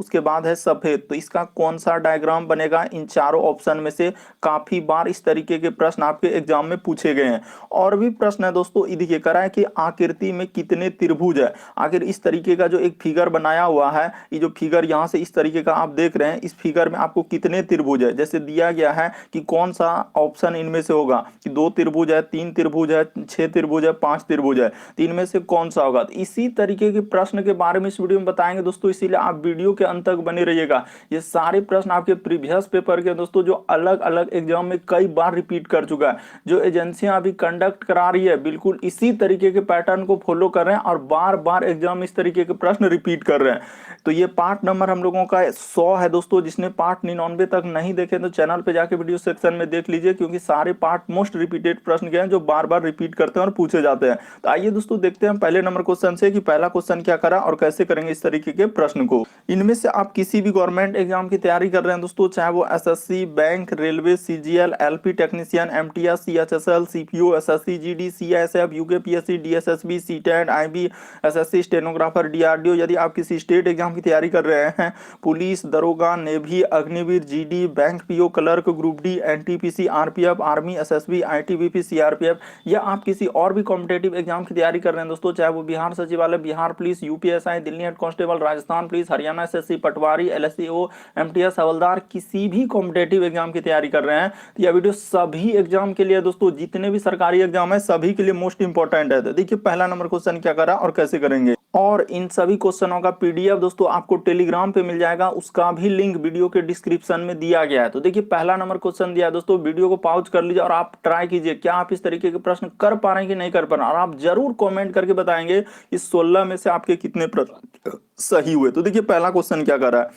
उसके बाद है सफेद। तो इसका कौन सा डायग्राम बनेगा इन चारों ऑप्शन में से? काफी बार इस तरीके के प्रश्न आपके एग्जाम में पूछे गए हैं। और भी प्रश्न है दोस्तों, ये देखिए करा है कि आकृति में कितने त्रिभुज है। आखिर इस तरीके का जो एक फिगर बनाया हुआ है, ये जो फिगर यहाँ से इस तरीके का आप देख रहे हैं, इस फिगर में आपको कितने त्रिभुज है जैसे दिया गया है कि कौन सा ऑप्शन इनमें से होगा कि 2 त्रिभुज है, 3 त्रिभुज है, 6 त्रिभुज है, 5 त्रिभुज है, तो इनमें से कौन सा होगा। तो इसी तरीके के प्रश्न के बारे में इस वीडियो में बताएंगे दोस्तों, इसीलिए आप वीडियो के अंत तक बने रहिएगा। ये सारे प्रश्न आपके प्रीवियस पेपर के दोस्तों जो अलग अलग एग्जाम में कई बार रिपीट कर चुका है। जो एजेंसियां अभी कंडक्ट करा रही है बिल्कुल इसी तरीके के पैटर्न को फॉलो कर रहे हैं और बार बार एग्जाम में इस तरीके के प्रश्न रिपीट कर रहे हैं। तो ये पार्ट नंबर हम लोगों का 100 है दोस्तों। जिसने पार्ट 99 तक नहीं देखे तो चैनल पे जाके वीडियो सेक्शन में देख लीजिए, क्योंकि सारे पार्ट मोस्ट रिपीटेड प्रश्न के हैं जो बार बार रिपीट करते हैं और पूछे जाते हैं। तो आइए दोस्तों देखते हैं पहले नंबर क्वेश्चन से कि पहला क्वेश्चन क्या करा और कैसे करेंगे इस तरीके के प्रश्न को। इनमें से आप किसी भी गवर्नमेंट एग्जाम की तैयारी कर रहे हैं दोस्तों, चाहे वो SSC, bank, railway, CGL, LP technician, MTS, CHSL, CPO, SSC GD, CISF, UKPSC, DSSB, CTET, IB, SSC, stenographer, DRDO, यदि आप किसी स्टेट एग्जाम की तैयारी कर रहे हैं, पुलिस, दरोगा, navy, Agniveer, GD, bank PO, clerk, group D, NTPC, RPF, army, SSB, ITBP, CRPF, या आप किसी और भी कॉम्पिटेटिव एग्जाम की तैयारी कर रहे हैं दोस्तों, चाहे वो बिहार सचिवालय, Bihar police, UPSI, Delhi head constable, Rajasthan police, Haryana SSC, Patwari, LSCO, MTS, हवलदार, किसी भी कॉम्पिटेटिव एग्जाम की तैयारी कर रहे हैं, तो यह वीडियो सभी एग्जाम के लिए दोस्तों, जितने भी सरकारी एग्जाम है सभी के लिए मोस्ट इंपॉर्टेंट है। तो देखिए पहला नंबर क्वेश्चन क्या करा और कैसे करेंगे। और इन सभी क्वेश्चनों का पीडीएफ दोस्तों आपको टेलीग्राम पे मिल जाएगा, उसका भी लिंक वीडियो के डिस्क्रिप्शन में दिया गया है। तो देखिए पहला नंबर क्वेश्चन दिया है दोस्तों, वीडियो को पॉज कर लीजिए और आप ट्राई कीजिए क्या आप इस तरीके के प्रश्न कर पा रहे हैं कि नहीं कर पा रहे हैं, और आप जरूर कमेंट करके बताएंगे कि 16 में से आपके कितने प्रश्न सही हुए। तो देखिए पहला क्वेश्चन क्या कर रहा है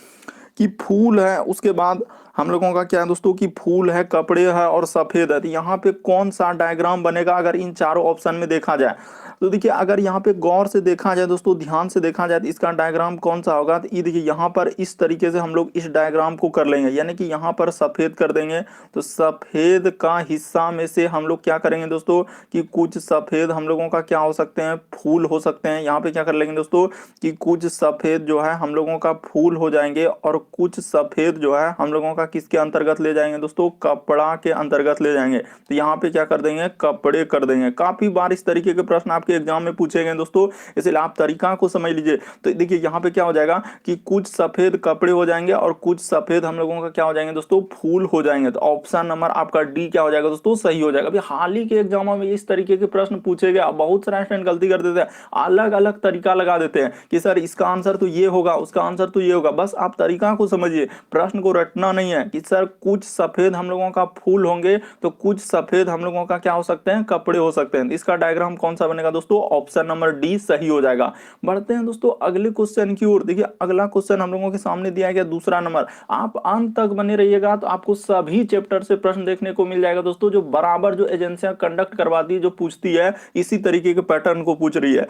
कि फूल है, उसके बाद हम लोगों का क्या है दोस्तों कि फूल है, कपड़े है और सफेद है। तो यहाँ पे कौन सा डायग्राम बनेगा अगर इन चारों ऑप्शन में देखा जाए। तो देखिए अगर यहाँ पे गौर से देखा जाए दोस्तों, ध्यान से देखा जाए तो इसका डायग्राम कौन सा होगा। तो ये देखिए यहाँ पर इस तरीके से हम लोग इस डायग्राम को कर लेंगे, यानी कि यहाँ पर सफेद कर देंगे। तो सफेद का हिस्सा में से हम लोग क्या करेंगे दोस्तों कि कुछ सफेद हम लोगों का क्या हो सकते हैं, फूल हो सकते हैं। यहाँ पे क्या कर लेंगे दोस्तों कि कुछ सफेद जो है हम लोगों का फूल हो जाएंगे, और कुछ सफेद जो है हम लोगों का किसके अंतर्गत ले जाएंगे दोस्तों, कपड़ा के अंतर्गत ले जाएंगे। तो यहाँ पे क्या कर देंगे, कपड़े कर देंगे। काफी बार इस तरीके के प्रश्न आपके एग्जाम में पूछे गए दोस्तों, इसलिए आप तरीका को समझ लीजिए। तो देखिए यहाँ पे क्या हो जाएगा कि कुछ सफेद कपड़े हो जाएंगे और कुछ सफेद हम लोगों का क्या हो जाएंगे दोस्तों, फूल हो जाएंगे। तो ऑप्शन नंबर आपका डी क्या हो जाएगा दोस्तों, सही हो जाएगा। अभी हाल ही के एग्जामों में इस तरीके के प्रश्न पूछे गए, बहुत सारे स्टूडेंट गलती कर देते हैं, अलग अलग तरीका लगा देते हैं कि सर इसका आंसर तो ये होगा, उसका आंसर तो ये होगा। बस आप तरीका को समझिए, प्रश्न को रटना नहीं है कि सर कुछ सफेद हम लोगों का फूल होंगे तो कुछ सफेद हम लोगों का क्या हो सकते हैं, कपड़े हो सकते हैं। इसका डायग्राम कौन सा बनेगा दोस्तों, ऑप्शन नंबर डी सही हो जाएगा। बढ़ते हैं दोस्तों अगले क्वेश्चन की ओर। देखिए अगला क्वेश्चन हम लोगों के सामने दिया गया दूसरा नंबर। आप अंत तक बने रहिएगा तो आपको सभी चैप्टर से प्रश्न देखने को मिल जाएगा दोस्तों, जो बराबर जो एजेंसियां कंडक्ट करवाती है, जो पूछती है इसी तरीके के पैटर्न को पूछ रही है।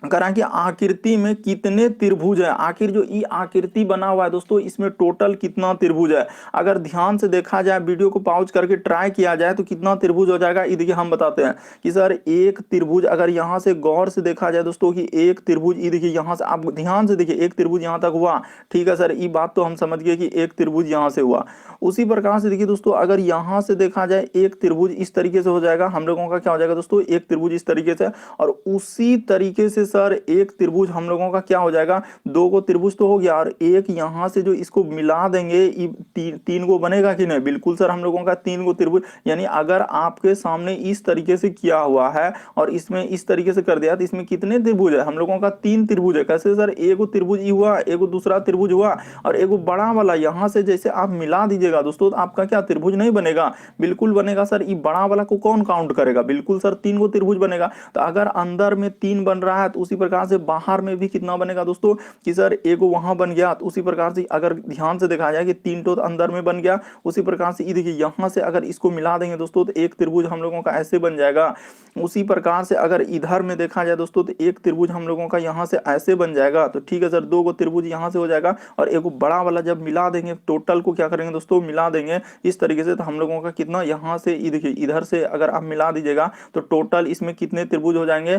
करा कि आकृति में कितने त्रिभुज है। आखिर जो ई आकृति बना हुआ है दोस्तों, इसमें टोटल कितना त्रिभुज है। अगर ध्यान से देखा जाए, वीडियो को पॉज करके ट्राई किया जाए तो कितना त्रिभुज हो जाएगा, ये देखिए हम बताते हैं कि सर एक त्रिभुज, अगर यहाँ से गौर से देखा जाए दोस्तों कि एक त्रिभुज, ये देखिए यहाँ से आप ध्यान से देखिए एक त्रिभुज यहाँ तक हुआ, ठीक है सर, ये बात तो हम समझ गए कि एक त्रिभुज यहाँ से हुआ। उसी प्रकार से देखिए दोस्तों अगर यहाँ से देखा जाए एक त्रिभुज इस तरीके से हो जाएगा, हम लोगों का क्या हो जाएगा दोस्तों, एक त्रिभुज इस तरीके से। और उसी तरीके से सर एक त्रिभुज हम लोगों का क्या हो जाएगा, दो को त्रिभुज तो हो गया, और एक यहाँ से जो इसको मिला देंगे तीन को बनेगा कि नहीं, बिल्कुल सर हम लोगों का 3 को त्रिभुज। यानी अगर आपके सामने इस तरीके से किया हुआ है और इसमें इस तरीके से कर दिया तो इसमें कितने त्रिभुज है, हम लोगों का 3 त्रिभुज है। कैसे सर, एक त्रिभुज ही हुआ, एक दूसरा त्रिभुज हुआ, और एक बड़ा वाला यहाँ से जैसे आप मिला दीजिएगा दोस्तों, तो आपका क्या त्रिभुज नहीं बनेगा, बिल्कुल बनेगा। सर ये बड़ा वाला को कौन काउंट करेगा, बिल्कुल सर 3 को त्रिभुज बनेगा। तो अगर अंदर में 3 बन रहा है तो उसी प्रकार से बाहर में भी कितना बनेगा दोस्तों कि सर एक वहां बन गया। तो उसी प्रकार से अगर ध्यान से देखा जाए कि 3 तो अंदर में बन गया, उसी प्रकार से ये देखिए यहाँ से अगर इसको मिला देंगे दोस्तों तो एक त्रिभुज हम लोगों का ऐसे बन जाएगा। उसी प्रकार से अगर इधर में देखा जाए दोस्तों तो एक त्रिभुज हम लोगों का यहाँ से ऐसे बन जाएगा। तो ठीक है सर, 2 को त्रिभुज यहाँ से हो जाएगा, और एक बड़ा वाला जब मिला देंगे, टोटल को क्या करेंगे दोस्तों, मिला देंगे इस तरीके से, तो हम लोगों का कितना यहाँ से देखिए इधर से अगर आप मिला दीजिएगा तो टोटल इसमें कितने त्रिभुज हो जाएंगे,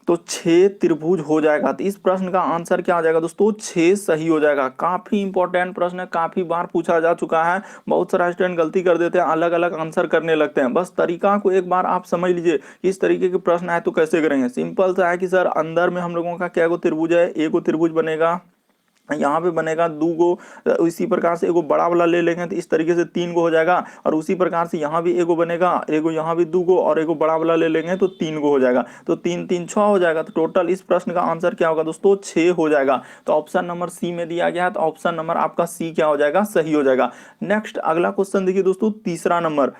तो 6 त्रिभुज हो जाएगा। तो इस प्रश्न का आंसर क्या आ जाएगा दोस्तों, 6 सही हो जाएगा। काफी इंपॉर्टेंट प्रश्न है, काफी बार पूछा जा चुका है। बहुत सारा स्टूडेंट गलती कर देते हैं, अलग अलग आंसर करने लगते हैं। बस तरीका को एक बार आप समझ लीजिए, इस तरीके के प्रश्न आए तो कैसे करेंगे। सिंपल सा है कि सर अंदर में हम लोगों का क्या गो त्रिभुज है, एगो त्रिभुज बनेगा, यहाँ पे बनेगा दू गो, इसी प्रकार से एगो बड़ा वाला ले लेंगे तो इस तरीके से 3 गो हो जाएगा। और उसी प्रकार से यहाँ भी एगो बनेगा, एगो यहाँ भी 2 गो, और एगो बड़ा वाला ले लेंगे तो 3 गो हो जाएगा। तो 3 3 6 हो जाएगा। तो टोटल इस प्रश्न का आंसर क्या होगा दोस्तों, 6 हो जाएगा। तो ऑप्शन नंबर सी में दिया गया है, तो ऑप्शन नंबर आपका सी क्या हो जाएगा, सही हो जाएगा। नेक्स्ट अगला क्वेश्चन देखिए दोस्तों, तीसरा नंबर।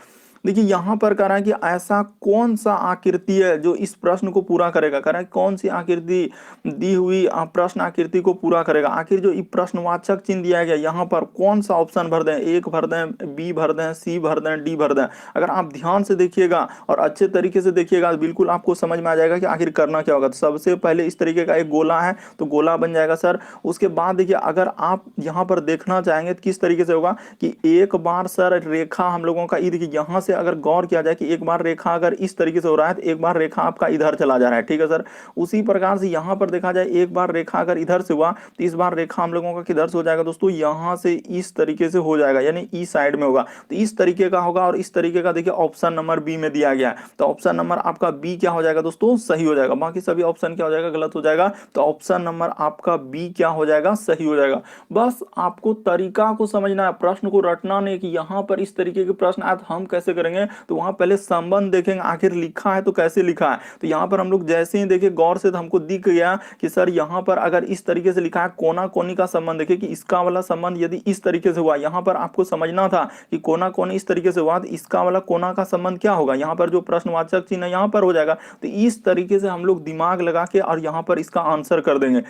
देखिए यहां पर कह रहा है कि ऐसा कौन सा आकृति है जो इस प्रश्न को पूरा करेगा। कह रहा है कौन सी आकृति दी हुई प्रश्न आकृति को पूरा करेगा। आखिर जो प्रश्नवाचक चिन्ह दिया गया यहाँ पर कौन सा ऑप्शन भर दें, एक भर दें, बी भर दें, सी भर दें, डी भर दें। अगर आप ध्यान से देखिएगा और अच्छे तरीके से देखिएगा तो बिल्कुल आपको समझ में आ जाएगा कि आखिर करना क्या होगा। तो सबसे पहले इस तरीके का एक गोला है तो गोला बन जाएगा सर। उसके बाद देखिए अगर आप यहाँ पर देखना चाहेंगे तो किस तरीके से होगा कि एक बार सर रेखा हम लोगों का, देखिए यहाँ से अगर गौर किया जाए कि एक बार रेखा अगर इस तरीके से हो रहा है तो एक बार रेखा आपका इधर चला जा रहा है, ठीक है सर। उसी प्रकार से यहाँ पर देखा जाए एक बार रेखा अगर इधर से हुआ तो इस बार रेखा हम लोगों का किधर से हो जाएगा दोस्तों, यहाँ से इस तरीके से हो जाएगा, यानी ई साइड में होगा। तो इस तरीके का होगा और इस तरीके का देखिए ऑप्शन नंबर बी में दिया गया है। तो ऑप्शन नंबर आपका बी क्या हो जाएगा दोस्तों, सही हो जाएगा। बाकी सभी ऑप्शन क्या हो जाएगा, गलत हो जाएगा। तो ऑप्शन नंबर आपका बी क्या हो जाएगा, सही हो जाएगा। बस आपको तरीका को समझना है, प्रश्न को रटना नहीं कि यहाँ पर इस तरीके के प्रश्न आए तो हम कैसे करेंगे। तो वहां पहले संबंध देखेंगे, आखिर लिखा है तो कैसे लिखा है। तो यहाँ पर हम लोग जैसे ही देखे गौर से तो हमको दिख गया कि सर यहाँ पर अगर इस तरीके से लिखा है कोना कोनी का संबंध, देखिए कि इसका वाला संबंध यदि इस तरीके से हुआ, यहाँ पर आपको समझना था कि कोना कोनी इस तरीके से हुआ तो इसका वाला कोना का संबंध क्या होगा, यहाँ पर जो प्रश्नवाचक चिन्ह है यहाँ पर हो जाएगा। तो इस तरीके से हम लोग दिमाग लगा के और यहाँ पर इसका आंसर कर देंगे।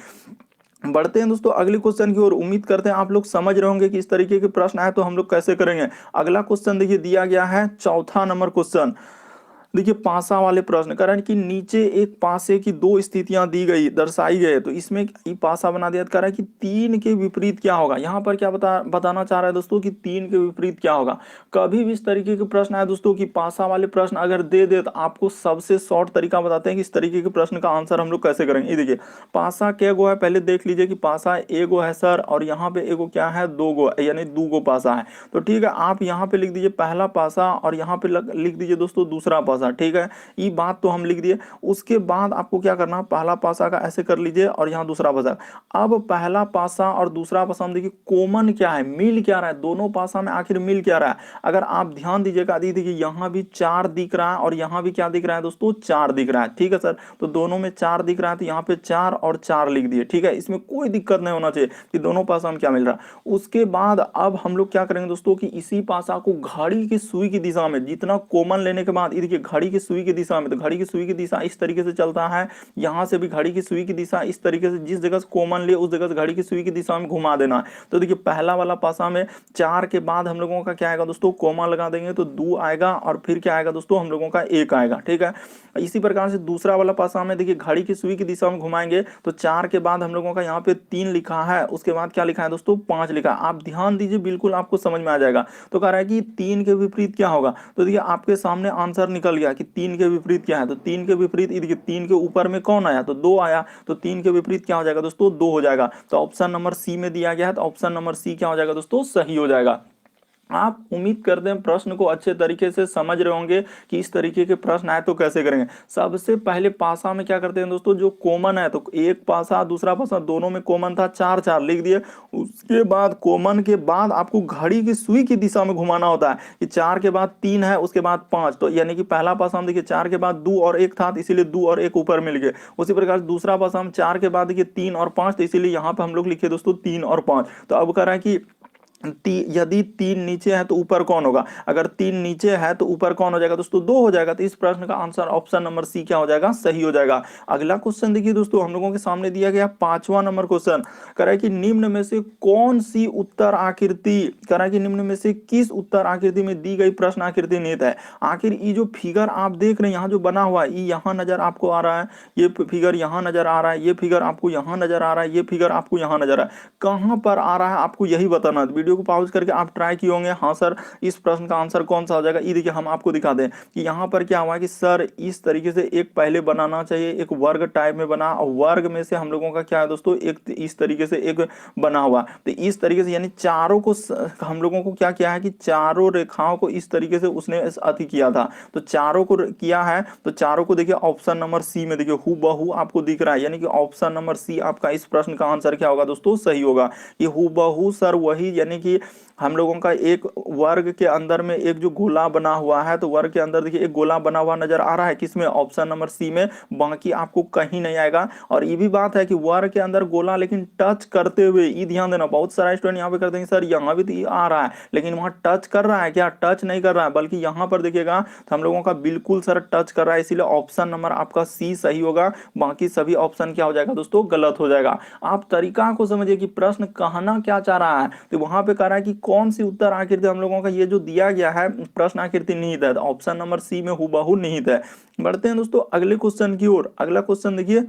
बढ़ते हैं दोस्तों अगले क्वेश्चन की ओर। उम्मीद करते हैं आप लोग समझ रहे होंगे कि इस तरीके के प्रश्न आए तो हम लोग कैसे करेंगे। अगला क्वेश्चन देखिए दिया गया है चौथा नंबर क्वेश्चन। देखिए पासा वाले प्रश्न, कारण कि नीचे एक पासे की दो स्थितियां दी गई दर्शाई गई, तो इसमें पासा बना दिया। कह रहा है कि 3 के विपरीत क्या होगा। यहाँ पर क्या बताना चाह रहा है दोस्तों कि 3 के विपरीत क्या होगा। कभी भी इस तरीके के प्रश्न आए दोस्तों कि पासा वाले प्रश्न अगर दे दे तो आपको सबसे शॉर्ट तरीका बताते हैं कि इस तरीके के प्रश्न का आंसर हम लोग कैसे करेंगे। ये देखिए पासा क्या गो है, पहले देख लीजिए कि पासा एगो है सर, और यहाँ पे एगो क्या है, 2 गो, यानी 2 गो पासा है। तो ठीक है, आप यहाँ पे लिख दीजिए पहला पासा और यहाँ पे लिख दीजिए दोस्तों दूसरा पासा। ठीक है, ये बात तो हम लिख दिए। उसके बाद आपको क्या करना, पहला पासा का ऐसे कर लीजिए और यहाँ दूसरा पासा। अब पहला पासा और दूसरा पासा में देखिए कॉमन क्या है, मिल क्या रहा है, दोनों पासा में आखिर मिल क्या रहा है। अगर आप ध्यान दीजिएगा, देखिए यहाँ भी 4 दिख रहा है और यहाँ भी क्या दिख रहा है दोस्तों, 4 दिख रहा है। ठीक है सर, तो दोनों में 4 दिख रहा है, तो यहाँ पे 4 और 4 लिख दिए। ठीक है, इसमें कोई दिक्कत नहीं होना चाहिए कि दोनों पासा में क्या मिल रहा है। उसके बाद अब हम लोग क्या करेंगे दोस्तों कि इसी पासा को घड़ी की सुई की दिशा में, जितना कॉमन लेने के बाद, देखिए घड़ी की सुई की दिशा में, तो घड़ी की सुई की दिशा इस तरीके से चलता है। यहां से भी घड़ी की सुई की दिशा इस तरीके से, जिस जगह से कॉमन ले उस जगह से घड़ी की सुई की दिशा में घुमा देना है। तो देखिए पहला वाला पासा में 4 के बाद हम लोगों का क्या आएगा दोस्तों, कॉमा लगा देंगे तो 2 आएगा, और फिर क्या आएगा दोस्तों, हम लोगों का 1 आएगा। ठीक है, इसी प्रकार से दूसरा वाला पासा में देखिए घड़ी की सुई की दिशा में घुमाएंगे तो 4 के बाद हम लोगों का यहाँ पे 3 लिखा है, उसके बाद क्या लिखा है दोस्तों, 5 लिखा है। आप ध्यान दीजिए, बिल्कुल आपको समझ में आ जाएगा। तो कह रहा है कि 3 के विपरीत क्या होगा। तो देखिए आपके सामने आंसर निकल गया कि 3 के विपरीत क्या है। तो 3 के विपरीत, देखिए 3 के ऊपर में कौन आया, तो 2 आया, तो 3 के विपरीत क्या हो जाएगा दोस्तों, 2 हो जाएगा। तो ऑप्शन नंबर सी में दिया गया है, तो ऑप्शन नंबर सी क्या हो जाएगा दोस्तों, सही हो जाएगा। आप उम्मीद करते हैं प्रश्न को अच्छे तरीके से समझ रहे होंगे कि इस तरीके के प्रश्न आए तो कैसे करेंगे। सबसे पहले पासा में क्या करते हैं दोस्तों, जो कॉमन है, तो एक पासा दूसरा पासा दोनों में कॉमन था, 4 4 लिख दिए। उसके बाद कॉमन के बाद आपको घड़ी की सुई की दिशा में घुमाना होता है कि 4 के बाद 3 है, उसके बाद 5, तो यानी कि पहला पासा हम देखिए 4 के बाद 2 और 1 था, तो इसीलिए 2 और 1 ऊपर मिल गए। उसी प्रकार दूसरा पासा हम 4 के बाद देखिए 3 और 5, तो इसीलिए यहाँ पे हम लोग लिखे दोस्तों 3 और 5। तो अब कह रहा है कि यदि 3 नीचे है तो ऊपर कौन होगा, अगर 3 नीचे है तो ऊपर कौन हो जाएगा दोस्तों, 2 हो जाएगा। तो इस प्रश्न का आंसर ऑप्शन नंबर सी क्या हो जाएगा, सही हो जाएगा। अगला क्वेश्चन देखिए दोस्तों, हम लोगों के सामने दिया गया 5वां नंबर क्वेश्चन। कह रहा है कि निम्न में से कौन सी उत्तर आकृति, कह रहा है कि निम्न में से किस उत्तर आकृति में दी गई प्रश्न आकृति निहित है। आखिर ये जो फिगर आप देख रहे हैं यहाँ जो बना हुआ है, ये यहाँ नजर आपको आ रहा है, ये फिगर यहाँ नजर आ रहा है, ये फिगर आपको यहाँ नजर आ रहा है, ये फिगर आपको यहाँ नजर आ रहा है, कहां पर आ रहा है आपको यही बताना है। वीडियो को पॉज करके आप ट्राई किए होंगे, हाँ सर इस प्रश्न का आंसर कौन सा हो जाएगा। ये देखिए हम आपको दिखा दें कि यहाँ पर क्या हुआ है कि सर इस तरीके से एक पहले बनाना चाहिए, एक वर्ग टाइप में बना, और वर्ग में से हम लोगों का क्या है दोस्तों, एक इस तरीके से एक बना हुआ। तो इस तरीके से यानी चारों को हम लोगों को क्या किया है कि चारों रेखाओं को इस तरीके से उसने अति किया था, तो चारों को किया है। तो चारों को देखिए ऑप्शन नंबर सी में देखिए हूबहू आपको दिख रहा है, यानी कि ऑप्शन नंबर सी आपका इस प्रश्न का आंसर क्या होगा दोस्तों, सही होगा। ये हूबहू सर वही, यानी कि हम लोगों का एक वर्ग के अंदर में एक जो गोला बना हुआ है, तो वर्ग के अंदर देखिए एक गोला बना हुआ नजर आ रहा है किसमें, ऑप्शन नंबर सी में, बाकी आपको कहीं नहीं आएगा। और ये भी बात है कि वर्ग के अंदर गोला लेकिन टच करते हुए, ये ध्यान देना, बहुत सारा स्टूडेंट यहाँ पे करते हैं सर यहाँ भी तो आ रहा है लेकिन वहां टच कर रहा है क्या, टच नहीं कर रहा है, बल्कि यहाँ पर देखिएगा तो हम लोगों का बिल्कुल सर टच कर रहा है, इसीलिए ऑप्शन नंबर आपका सी सही होगा, बाकी सभी ऑप्शन क्या हो जाएगा दोस्तों, गलत हो जाएगा। आप तरीका को समझिए कि प्रश्न कहना क्या चाह रहा है, तो वहां पे कह रहा है कि कौन सी उत्तर आकृति हम लोगों का ये जो दिया गया है प्रश्न आकृति निहित है, तो ऑप्शन नंबर सी में हूबहू निहित है। बढ़ते हैं दोस्तों अगले क्वेश्चन की ओर। अगला क्वेश्चन देखिए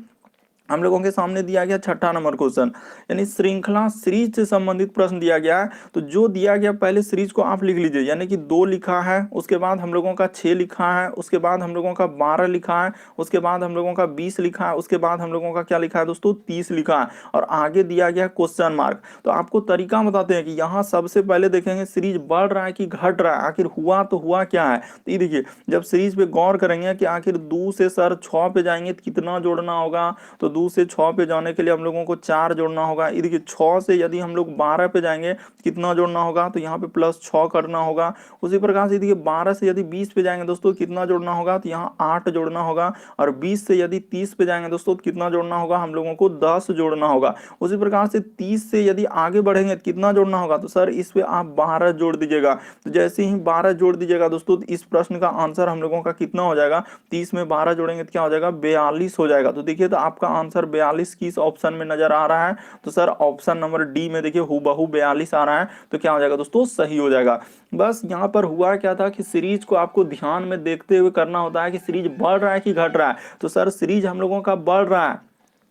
हम लोगों के सामने दिया गया छठा नंबर क्वेश्चन, यानी श्रृंखला सीरीज से संबंधित प्रश्न दिया गया है। तो जो दिया गया पहले सीरीज को आप लिख लीजिए, यानी कि 2 लिखा है, उसके बाद हम लोगों का 6 लिखा है, उसके बाद हम लोगों का 12 लिखा है, उसके बाद हम लोगों का 20 लिखा है, उसके बाद हम लोगों का क्या लिखा है दोस्तों, 30 लिखा है, और आगे दिया गया क्वेश्चन मार्क। तो आपको तरीका बताते हैं कि यहाँ सबसे पहले देखेंगे सीरीज बढ़ रहा है कि घट रहा है, आखिर हुआ तो हुआ क्या है। तो ये देखिए जब सीरीज पे गौर करेंगे कि आखिर 2 से सर 6 पे जाएंगे तो कितना जोड़ना होगा, तो 2 से 6 पे जाने के लिए हम लोगों को 4 जोड़ना होगा। ये देखिए 6 से यदि हम लोग 12 पे जाएंगे कितना जोड़ना होगा, तो यहाँ पे प्लस 6 करना होगा। उसी प्रकार से देखिए 12 से यदि 20 पे जाएंगे दोस्तों कितना जोड़ना होगा, तो यहाँ 8 जोड़ना होगा। और 20 से यदि 30 पे जाएंगे दोस्तों तो कितना जोड़ना होगा, हम लोगों को 10 जोड़ना होगा। उसी प्रकार से 30 से यदि आगे बढ़ेंगे तो कितना जोड़ना होगा, तो सर इस पे आप 12 जोड़ दीजिएगा। तो जैसे ही 12 जोड़ दीजिएगा दोस्तों तो इस प्रश्न का आंसर हम लोगों का कितना हो जाएगा, 30 में 12 जोड़ेंगे तो क्या हो जाएगा, 42 हो जाएगा। तो देखिए तो आपका आंसर 42 किस ऑप्शन में नजर आ रहा है, तो सर ऑप्शन नंबर डी में देखिए हूबहू 42 आ रहा है। तो क्या हो जाएगा दोस्तों, सही हो जाएगा। बस यहाँ पर हुआ क्या था कि सीरीज को आपको ध्यान में देखते हुए करना होता है कि सीरीज बढ़ रहा है कि घट रहा है। तो सर सीरीज हम लोगों का बढ़ रहा है,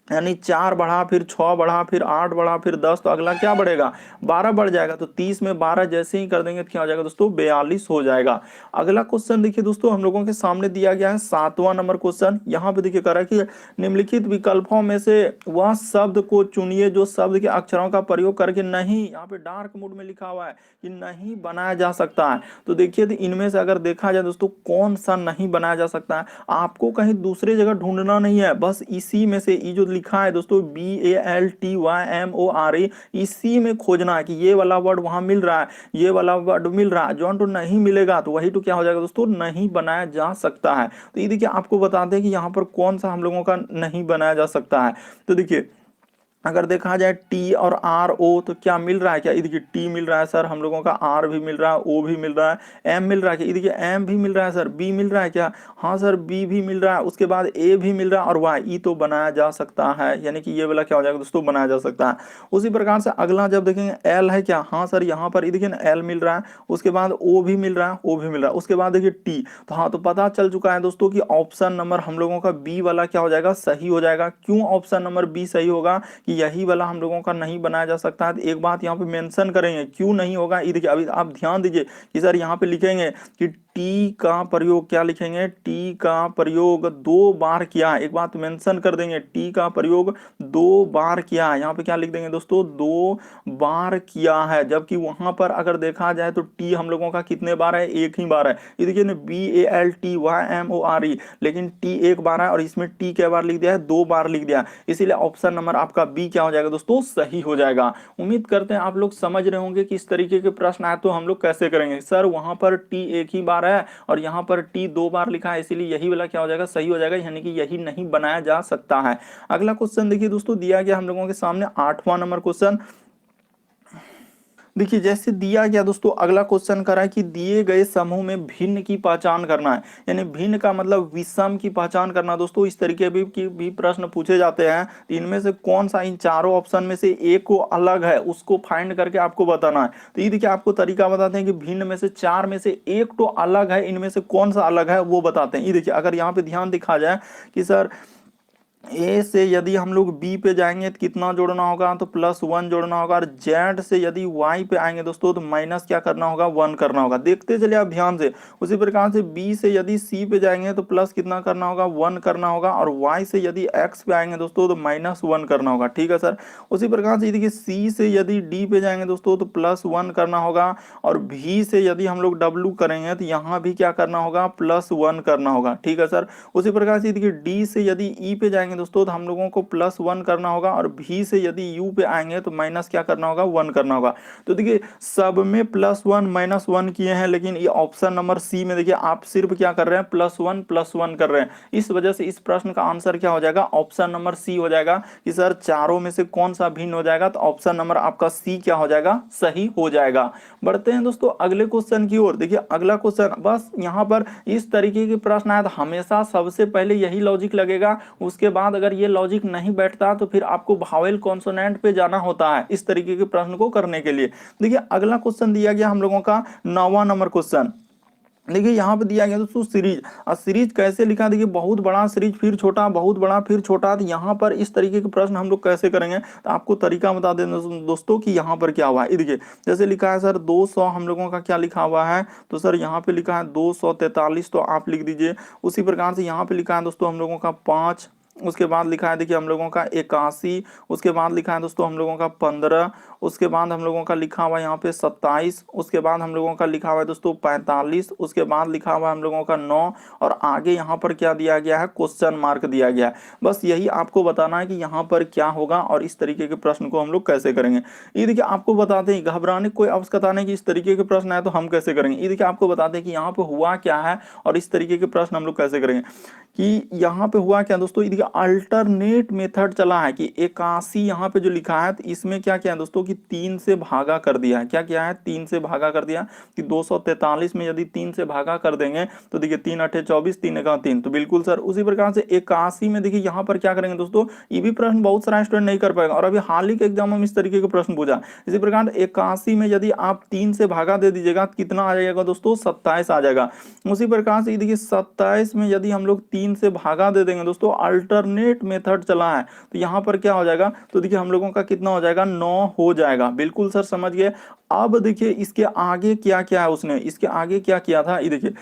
यानी 4 बढ़ा फिर 6 बढ़ा फिर 8 बढ़ा फिर 10, तो अगला क्या बढ़ेगा, 12 बढ़ जाएगा। तो 30 में 12 जैसे ही कर देंगे तो क्या हो जाएगा दोस्तों, 42 हो जाएगा। अगला क्वेश्चन देखिए दोस्तों हम लोगों के सामने दिया गया है 7वां नंबर क्वेश्चन। यहाँ पे देखिए कह रहा है कि निम्नलिखित विकल्पों में से वह शब्द को चुनिए जो शब्द के अक्षरों का प्रयोग करके नहीं, यहाँ पे डार्क मोड में लिखा हुआ है कि नहीं बनाया जा सकता है। तो देखिए इनमें से अगर देखा जाए दोस्तों कौन सा नहीं बनाया जा सकता है, आपको कहीं दूसरी जगह ढूंढना नहीं है, बस इसी में से जो लिखा है दोस्तों BALTYMORE, इसी में खोजना है कि ये वाला वर्ड वहां मिल रहा है, ये वाला वर्ड मिल रहा है, जो तो नहीं मिलेगा तो वही तो क्या हो जाएगा दोस्तों, नहीं बनाया जा सकता है। तो ये देखिए आपको बताते हैं कि यहाँ पर कौन सा हम लोगों का नहीं बनाया जा सकता है। तो देखिए अगर देखा जाए टी और आर ओ तो क्या मिल रहा है, क्या, ये देखिए टी मिल रहा है सर, हम लोगों का आर भी मिल रहा है, ओ भी मिल रहा है, एम मिल रहा है, क्या, ये देखिए एम भी मिल रहा है सर, बी मिल रहा है क्या, हाँ सर बी भी मिल रहा है, उसके बाद ए भी मिल रहा है, और वाई, ई तो बनाया जा सकता है, यानी कि ये वाला क्या हो जाएगा दोस्तों, बनाया जा सकता है। उसी प्रकार से अगला जब देखेंगे एल है क्या, हाँ सर यहाँ पर ये देखिए ना एल मिल रहा है, उसके बाद ओ भी मिल रहा है, ओ भी मिल रहा है, उसके बाद देखिए टी, तो हाँ तो पता चल चुका है दोस्तों कि ऑप्शन नंबर हम लोगों का बी वाला क्या हो जाएगा, सही हो जाएगा। क्यों ऑप्शन नंबर बी सही होगा, कि यही वाला हम लोगों का नहीं बनाया जा सकता है। तो एक बात यहाँ पे मेंशन करेंगे क्यों नहीं होगा, ये देखिए अभी आप ध्यान दीजिए कि सर यहाँ पे लिखेंगे कि टी का प्रयोग, क्या लिखेंगे, टी का प्रयोग 2 बार किया है, एक बात मेंशन कर देंगे, टी का प्रयोग 2 बार किया है, यहाँ पे क्या लिख देंगे दोस्तों, 2 बार किया है। जबकि वहां पर अगर देखा जाए तो टी हम लोगों का कितने बार है, एक ही बार है, ये देखिए ना BALTYMORE, लेकिन टी एक बार है और इसमें टी क्या बार लिख दिया है, 2 बार लिख दिया, इसीलिए ऑप्शन नंबर आपका बी क्या हो जाएगा दोस्तों, सही हो जाएगा। उम्मीद करते हैं आप लोग समझ रहे होंगे कि इस तरीके के प्रश्न आए तो हम लोग कैसे करेंगे। सर वहां पर टी एक ही बार है और यहाँ पर टी 2 बार लिखा है, इसीलिए यही वाला क्या हो जाएगा, सही हो जाएगा, यानी कि यही नहीं बनाया जा सकता है। अगला क्वेश्चन देखिए दोस्तों दिया गया हम लोगों के सामने 8वां नंबर क्वेश्चन। देखिए जैसे दिया गया दोस्तों अगला क्वेश्चन करा है कि दिए गए समूह में भिन्न की पहचान करना है, यानी भिन्न का मतलब विषम की पहचान करना। दोस्तों इस तरीके भी प्रश्न पूछे जाते हैं, तो इनमें से कौन सा, इन चारों ऑप्शन में से एक को अलग है उसको फाइंड करके आपको बताना है। तो ये देखिए आपको तरीका बताते हैं कि भिन्न में से 4 में से एक तो अलग है, इनमें से कौन सा अलग है वो बताते हैं। ये देखिए अगर यहाँ पे ध्यान दिखा जाए कि सर ए से यदि हम लोग बी पे जाएंगे तो कितना जोड़ना होगा, तो +1 जोड़ना होगा। और जेड से यदि वाई पे आएंगे दोस्तों तो माइनस क्या करना होगा, 1 करना होगा। देखते चलिए आप ध्यान से। उसी प्रकार से बी से यदि सी पे जाएंगे तो प्लस कितना करना होगा, 1 करना होगा। और वाई से यदि एक्स पे आएंगे दोस्तों तो -1 करना होगा, ठीक है सर। उसी प्रकार से देखिए सी से यदि डी पे जाएंगे दोस्तों तो +1 करना होगा। और भी से यदि हम लोग डब्ल्यू करेंगे तो यहाँ भी क्या करना होगा, +1 करना होगा, ठीक है सर। उसी प्रकार से देखिए डी से यदि ई पे जाएंगे दोस्तों तो हम लोगों को +1 करना होगा। और भी से यदि यू पे आएंगे तो माइनस क्या करना होगा, 1 करना होगा। तो देखिए सब में +1 -1 किए हैं, लेकिन ये ऑप्शन नंबर सी में देखिए आप सिर्फ क्या कर रहे हैं, +1 कर रहे हैं। इस वजह से इस प्रश्न का आंसर क्या हो जाएगा, ऑप्शन नंबर सी हो जाएगा। कि सर चारों में से कौन सा भिन्न हो जाएगा, तो ऑप्शन नंबर आपका सी क्या हो जाएगा, सही हो जाएगा। बढ़ते हैं दोस्तों अगले क्वेश्चन की ओर। देखिए अगला क्वेश्चन, बस यहाँ पर इस तरीके के प्रश्न आए तो हमेशा सबसे पहले यही लॉजिक लगेगा। उसके बाद अगर ये लॉजिक नहीं बैठता तो फिर आपको भावेल कॉन्सोनेंट पे जाना होता है इस तरीके के प्रश्न को करने के लिए। देखिए अगला क्वेश्चन दिया गया हम लोगों का 9वां नंबर क्वेश्चन। देखिए यहाँ पे दिया गया दोस्तों सीरीज। और सीरीज कैसे लिखा, देखिए बहुत बड़ा सीरीज फिर छोटा, बहुत बड़ा फिर छोटा। तो यहाँ पर इस तरीके के प्रश्न हम लोग कैसे करेंगे, तो आपको तरीका बता दें दोस्तों कि यहाँ पर क्या हुआ है। देखिए जैसे लिखा है सर 200, हम लोगों का क्या लिखा हुआ है, तो सर यहाँ पे लिखा है 243, तो आप लिख दीजिए। उसी प्रकार से यहाँ पे लिखा है दोस्तों हम लोगों का 5। उसके बाद लिखा है देखिए हम लोगों का 81। उसके बाद लिखा है दोस्तों हम लोगों का 15। उसके बाद हम लोगों का लिखा हुआ यहाँ पे 27। उसके बाद हम लोगों का लिखा हुआ है दोस्तों 45। उसके बाद लिखा हुआ है हम लोगों का 9। और आगे यहाँ पर क्या दिया गया है, क्वेश्चन मार्क दिया गया है। बस यही आपको बताना है कि यहाँ पर क्या होगा और इस तरीके के प्रश्न को हम लोग कैसे करेंगे। ये देखिए आपको बताते हैं, घबराने कोई आवश्यकता नहीं कि इस तरीके के प्रश्न आए तो हम कैसे करेंगे। ये देखिए आपको बताते हैं कि यहाँ पे हुआ क्या है और इस तरीके के प्रश्न हम लोग कैसे करेंगे। कि यहाँ पे हुआ क्या दोस्तों, देखिए अल्टरनेट मेथड चला है कि 81 यहाँ पे जो लिखा है, तो इसमें क्या किया है दोस्तों कि 3 से भागा कर दिया है। क्या किया है, 3 से भागा कर दिया। कि 243 में यदि 3 से भागा कर देंगे तो देखिए 3 8 24, 3 1 3, तो बिल्कुल सर। उसी प्रकार से 81 में देखिए यहाँ पर क्या करेंगे दोस्तों, ये भी प्रश्न बहुत सारा स्टूडेंट नहीं कर पाएगा और अभी हाल ही के एग्जाम में इस तरीके का प्रश्न पूछा। इसी प्रकार 81 में यदि आप 3 से भागा दे दीजिएगा तो कितना आ जाएगा दोस्तों, 27 आ जाएगा। उसी प्रकार से देखिए 27 में यदि हम लोग 3 से भागा दे देंगे दोस्तों, अल्टरनेट मेथड चला है, तो यहाँ पर क्या हो जाएगा, तो देखिए हम लोगों का कितना हो जाएगा, 9 हो जाएगा। बिल्कुल सर समझ गए। अब देखिए इसके आगे क्या क्या है, उसने इसके आगे क्या किया था, ये देखिए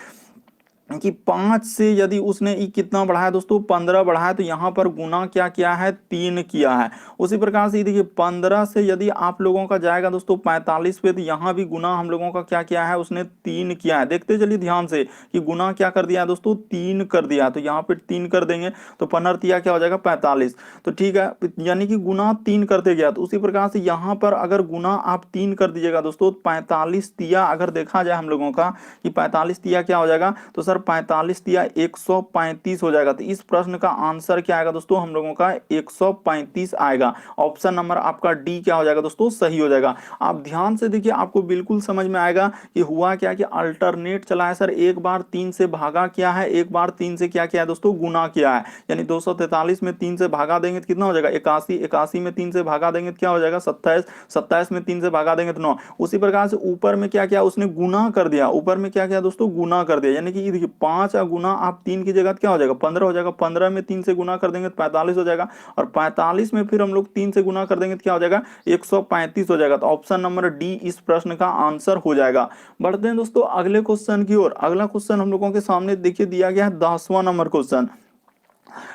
कि 5 से यदि उसने ई कितना बढ़ाया दोस्तों, 15 बढ़ाया, तो यहाँ पर गुना क्या किया है, 3 किया है। उसी प्रकार से देखिए 15 से यदि आप लोगों का जाएगा दोस्तों 45 पे, तो यहाँ भी गुना हम लोगों का क्या किया है, उसने 3 किया है। देखते चलिए ध्यान से कि गुना क्या कर दिया है दोस्तों, 3 कर दिया। तो यहाँ पे 3 कर देंगे तो 15 क्या हो जाएगा, 45। तो ठीक है, यानी कि गुना 3 करते गया। तो उसी प्रकार से यहाँ पर अगर गुना आप 3 कर दीजिएगा दोस्तों, 45 तिया अगर देखा जाए हम लोगों का कि 45 तिया क्या हो जाएगा, तो सर 45 तिया 135 हो जाएगा। तो इस प्रश्न का आंसर क्या आएगा दोस्तों, हम लोगों का 135 आएगा। ऑप्शन नंबर आपका डी क्या हो जाएगा दोस्तों, सही हो जाएगा। आप ध्यान से देखिए, आपको बिल्कुल समझ में आएगा कि हुआ क्या कि अल्टरनेट चला है सर। एक बार 3 से भागा किया है, एक बार 3 से क्या किया है दोस्तों, गुना किया है। यानी 243 में 3 से भागा देंगे तो कितना हो जाएगा, 81। 81 में 3 से भागा देंगे तो क्या हो जाएगा, 27। 27 में 3 से भागा देंगे तो 9। उसी प्रकार से ऊपर में क्या किया, उसने गुना कर दिया। ऊपर में क्या किया दोस्तों, गुना कर दिया। यानी कि देखिए 5 का गुना आप 3 की जगह क्या हो जाएगा, 15 हो जाएगा। 15 में 3 से गुना कर देंगे तो 45 हो जाएगा। और 45 में फिर हम लोग 3 से गुना कर देंगे तो क्या हो जाएगा, 135 हो जाएगा। तो ऑप्शन नंबर डी इस प्रश्न का आंसर हो जाएगा। बढ़ते हैं दोस्तों अगले क्वेश्चन की ओर। अगला क्वेश्चन हम लोगों के सामने देखिए दिया गया है 10वां नंबर क्वेश्चन।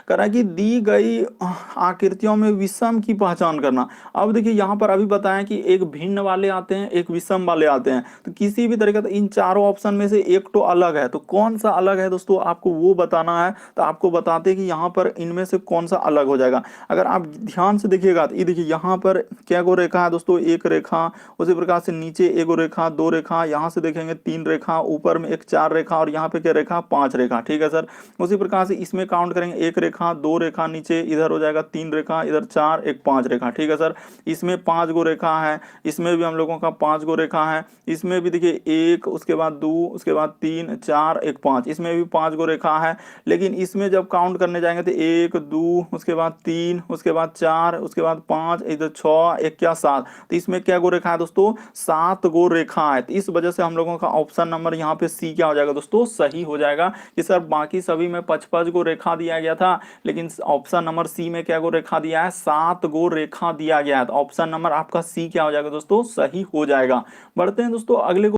करा कि दी गई आकृतियों में विषम की पहचान करना। अब देखिए यहाँ पर अभी बताया कि एक भिन्न वाले आते हैं, एक विषम वाले आते हैं। तो किसी भी तरीके से इन चारों ऑप्शन में से एक तो अलग है, तो कौन सा अलग है दोस्तों, आपको वो बताना है। तो आपको बताते हैं कि यहाँ पर इनमें से कौन सा अलग हो जाएगा। अगर आप ध्यान से देखिएगा तो ये देखिए यहाँ पर क्या गो रेखा है दोस्तों, एक रेखा। उसी प्रकार से नीचे एक रेखा, 2 रेखा, यहाँ से देखेंगे 3 रेखा, ऊपर में एक 4 रेखा, और यहाँ पे क्या रेखा, 5 रेखा। ठीक है सर। उसी प्रकार से इसमें काउंट करेंगे, एक रेखा, 2 रेखा, नीचे इधर हो जाएगा 3 रेखा, इधर 4, एक 5 रेखा। ठीक है सर। इसमें 5 गो रेखा है, इसमें भी हम लोगों का 5 गो रेखा है। इसमें भी देखिए 1, उसके बाद 2, उसके बाद 3, 4, एक 5, इसमें भी 5 गो रेखा है। लेकिन इसमें जब काउंट करने जाएंगे तो 1, 2, उसके बाद 3, उसके बाद 4, उसके बाद 5, इधर 6, एक क्या 7। तो इसमें क्या गो रेखा है दोस्तों, 7 गो रेखा है। तो इस वजह से हम लोगों का ऑप्शन नंबर यहाँ पे सी क्या हो जाएगा दोस्तों, सही हो जाएगा। कि सर बाकी सभी में 55 गो रेखा दिया गया था, लेकिन ऑप्शन नंबर सी में क्या गो रेखा दिया है, 7 गो रेखा दिया गया है। तो ऑप्शन नंबर आपका सी क्या हो जाएगा दोस्तों, सही हो जाएगा। बढ़ते हैं दोस्तों अगले